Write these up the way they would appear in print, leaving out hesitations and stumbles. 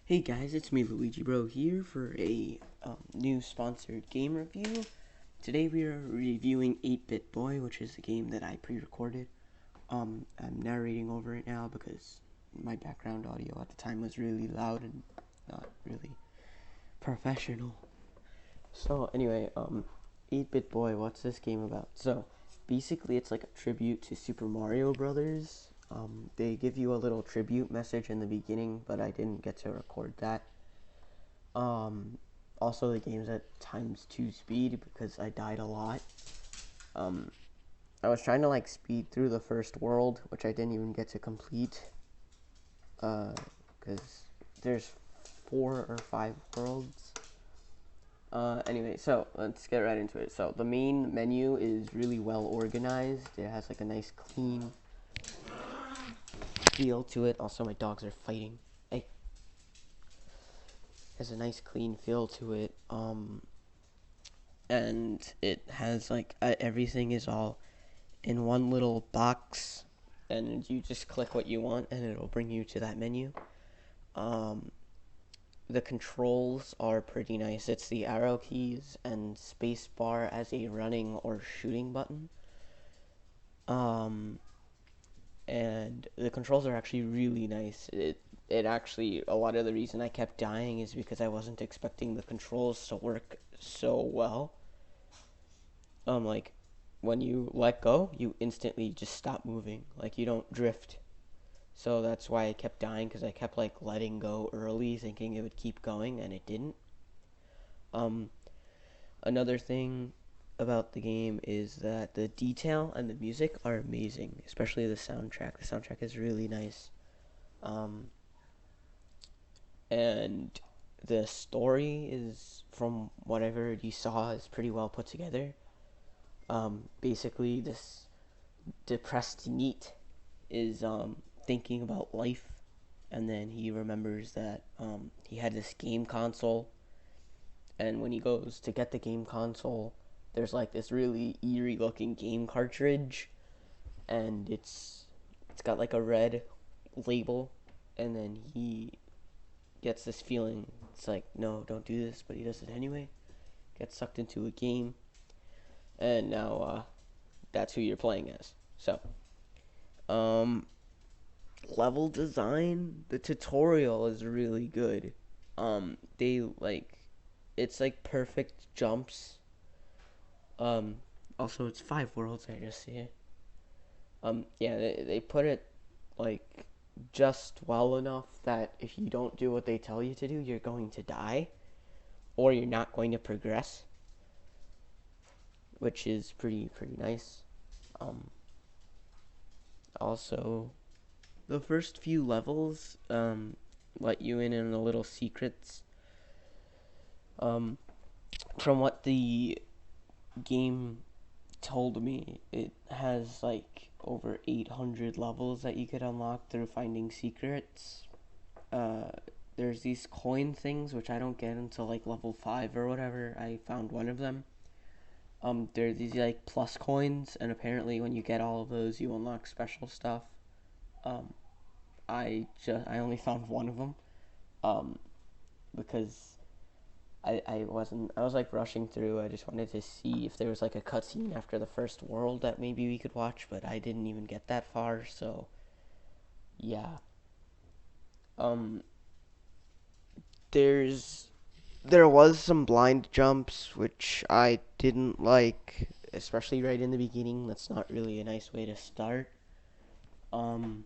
Hey guys, it's me Luigi Bro here for a new sponsored game review. Today we are reviewing 8-Bit Boy, which is a game that I pre-recorded. I'm narrating over it now because my background audio at the time was really loud and not really professional. So anyway, 8-Bit Boy, what's this game about? So basically it's like a tribute to Super Mario Brothers. They give you a little tribute message in the beginning, but I didn't get to record that. Also the game's at ×2 speed because I died a lot. I was trying to like speed through the first world, which I didn't even get to complete. Because there's 4 or 5 worlds. Anyway, so let's get right into it. So the main menu is really well organized. It has like a nice clean feel to it. Also, my dogs are fighting. Hey. Has a nice clean feel to it. And it has like everything is all in one little box, and you just click what you want, and it'll bring you to that menu. The controls are pretty nice. It's the arrow keys and spacebar as a running or shooting button. And the controls are actually really nice. It actually, a lot of the reason I kept dying is because I wasn't expecting the controls to work so well. Like, when you let go, you instantly just stop moving. Like, you don't drift. So that's why I kept dying, because I kept, like, letting go early, thinking it would keep going, and it didn't. Another thing about the game is that the detail and the music are amazing, especially the soundtrack. The soundtrack is really nice. And the story is, from what I've heard you saw, is pretty well put together. Basically, this depressed NEET is thinking about life, and then he remembers that he had this game console, and when he goes to get the game console, there's like this really eerie looking game cartridge, and it's got like a red label, and then he gets this feeling, it's like, no, don't do this, but he does it anyway. Gets sucked into a game, and now that's who you're playing as. So, level design, the tutorial is really good. They like, it's like perfect jumps. Also it's 5 worlds, I just see it. Yeah, they put it like just well enough that if you don't do what they tell you to do, you're going to die, or you're not going to progress, which is pretty nice. Also, the first few levels let you in on the little secrets. From what the game told me, it has like over 800 levels that you could unlock through finding secrets. There's these coin things which I don't get until like level 5 or whatever. I found one of them. There are these like plus coins, and apparently when you get all of those, you unlock special stuff. I only found one of them, because I was like rushing through. I just wanted to see if there was like a cutscene after the first world that maybe we could watch, but I didn't even get that far. So yeah, um, there was some blind jumps which I didn't like, especially right in the beginning. That's not really a nice way to start. Um,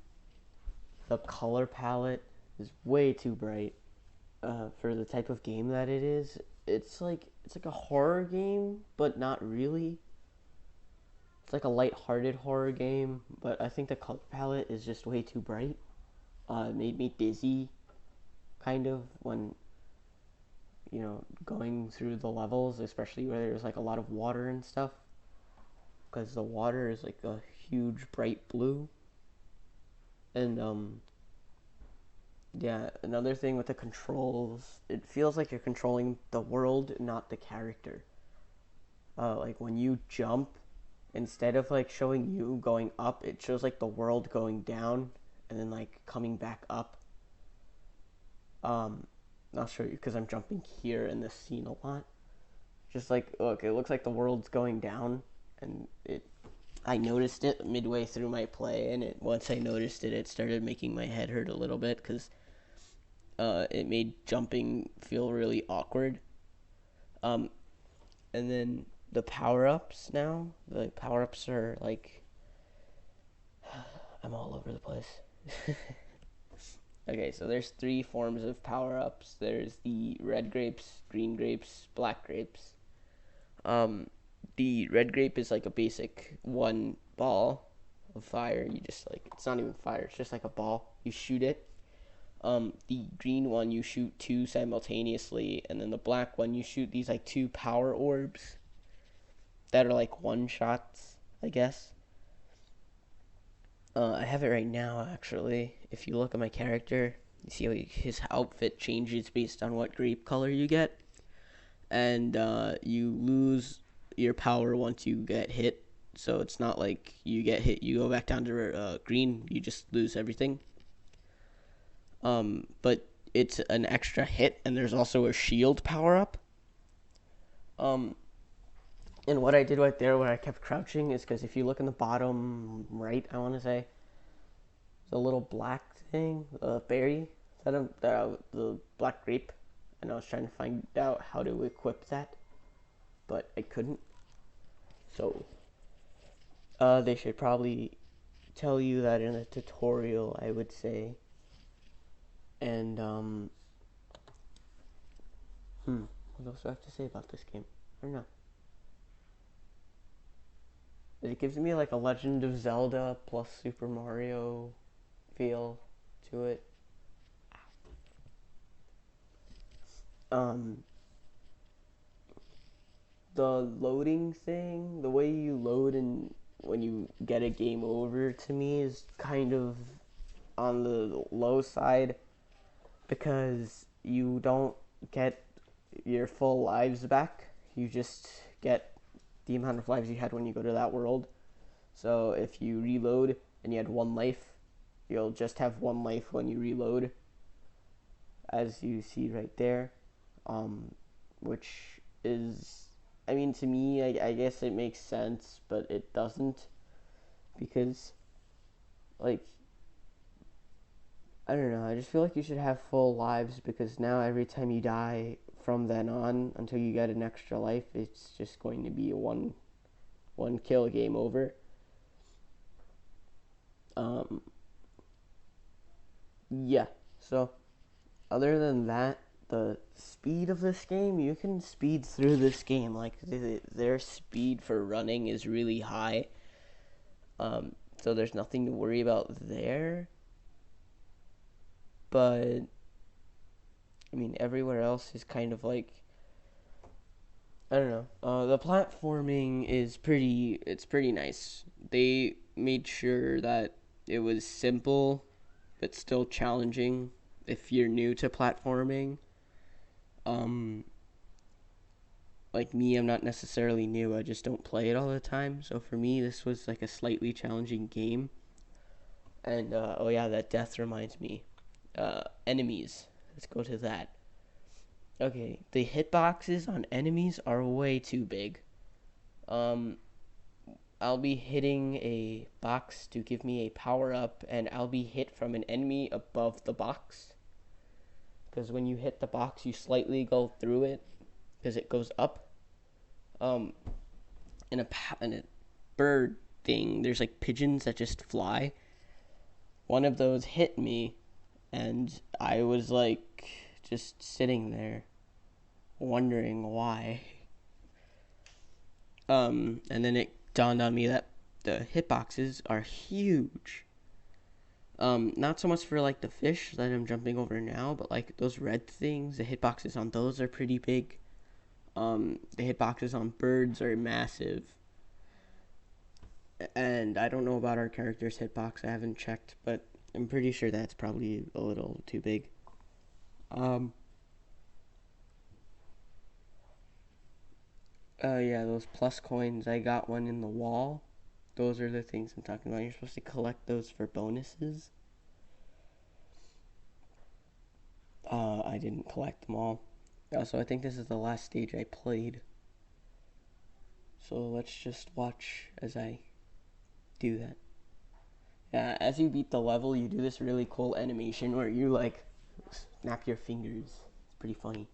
the color palette is way too bright for the type of game that it is. It's like a horror game, but not really. It's like a light-hearted horror game, but I think the color palette is just way too bright. It made me dizzy, kind of, when going through the levels, especially where there's like a lot of water and stuff, because the water is like a huge bright blue. And yeah, another thing with the controls, it feels like you're controlling the world, not the character. Like when you jump, instead of like showing you going up, it shows like the world going down and then like coming back up. I'll show you because I'm jumping here in this scene a lot. Just like, look, it looks like the world's going down, and I noticed it midway through my play, and once I noticed it, it started making my head hurt a little bit because it made jumping feel really awkward. Um, and then the power ups now, the power ups are like, I'm all over the place. Okay, so there's three forms of power ups. There's the red grapes, green grapes, black grapes. Um, the red grape is like a basic one ball of fire. You just like, it's not even fire. It's just like a ball. You shoot it. The green one you shoot two simultaneously, and then the black one you shoot these like two power orbs that are like one shots, I guess. I have it right now, actually. If you look at my character, you see how his outfit changes based on what grape color you get. And you lose your power once you get hit. So it's not like you get hit, you go back down to green, you just lose everything. But it's an extra hit, and there's also a shield power up. And what I did right there, where I kept crouching, is because if you look in the bottom right, I want to say, the little black thing, the berry, the black grape, and I was trying to find out how to equip that, but I couldn't. So, they should probably tell you that in a tutorial, I would say. And, what else do I have to say about this game? I don't know. It gives me like a Legend of Zelda plus Super Mario feel to it. Um, the loading thing, the way you load and when you get a game over, to me is kind of on the low side because you don't get your full lives back. You just get the amount of lives you had when you go to that world. So if you reload and you had one life, you'll just have one life when you reload, as you see right there, which is, I mean, to me, I guess it makes sense, but it doesn't, because, like, I don't know, I just feel like you should have full lives, because now every time you die from then on until you get an extra life, it's just going to be a one kill game over. Yeah, so other than that, the speed of this game, you can speed through this game. Like, their speed for running is really high. So there's nothing to worry about there. But, I mean, everywhere else is kind of like, I don't know. The platforming is it's pretty nice. They made sure that it was simple, but still challenging if you're new to platforming. Um, like me, I'm not necessarily new. I just don't play it all the time. So for me, this was like a slightly challenging game. And oh yeah, that death reminds me. Enemies. Let's go to that. Okay, the hitboxes on enemies are way too big. Um, I'll be hitting a box to give me a power up, and I'll be hit from an enemy above the box. Because when you hit the box, you slightly go through it because it goes up. Um, in a bird thing, there's like pigeons that just fly. One of those hit me, and I was like just sitting there, wondering why. And then it dawned on me that the hitboxes are huge. Not so much for like the fish that I'm jumping over now, but like those red things, the hitboxes on those are pretty big. The hitboxes on birds are massive. And I don't know about our character's hitbox, I haven't checked, but I'm pretty sure that's probably a little too big. Yeah, those plus coins, I got one in the wall. Those are the things I'm talking about. You're supposed to collect those for bonuses. I didn't collect them all. So I think this is the last stage I played. So let's just watch as I do that. Yeah, as you beat the level, you do this really cool animation where you like snap your fingers. It's pretty funny.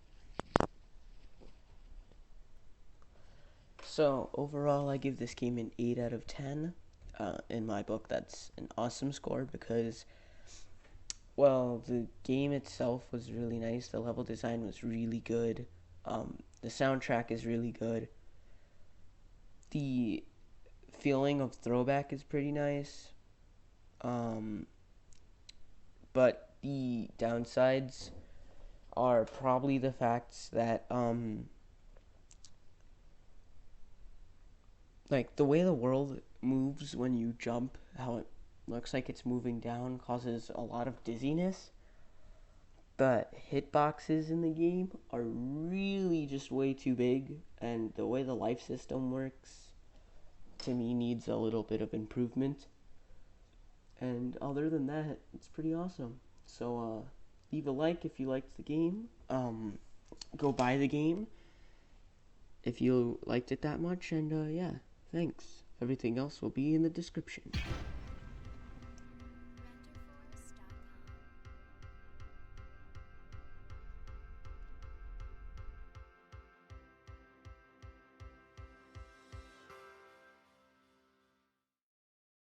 So overall, I give this game an 8 out of 10. In my book, that's an awesome score because, well, the game itself was really nice. The level design was really good. The soundtrack is really good. The feeling of throwback is pretty nice. But the downsides are probably the facts that like the way the world moves when you jump, how it looks like it's moving down causes a lot of dizziness. But hitboxes in the game are really just way too big, and the way the life system works to me needs a little bit of improvement. And other than that, it's pretty awesome. So leave a like if you liked the game. Go buy the game if you liked it that much, and yeah, thanks. Everything else will be in the description.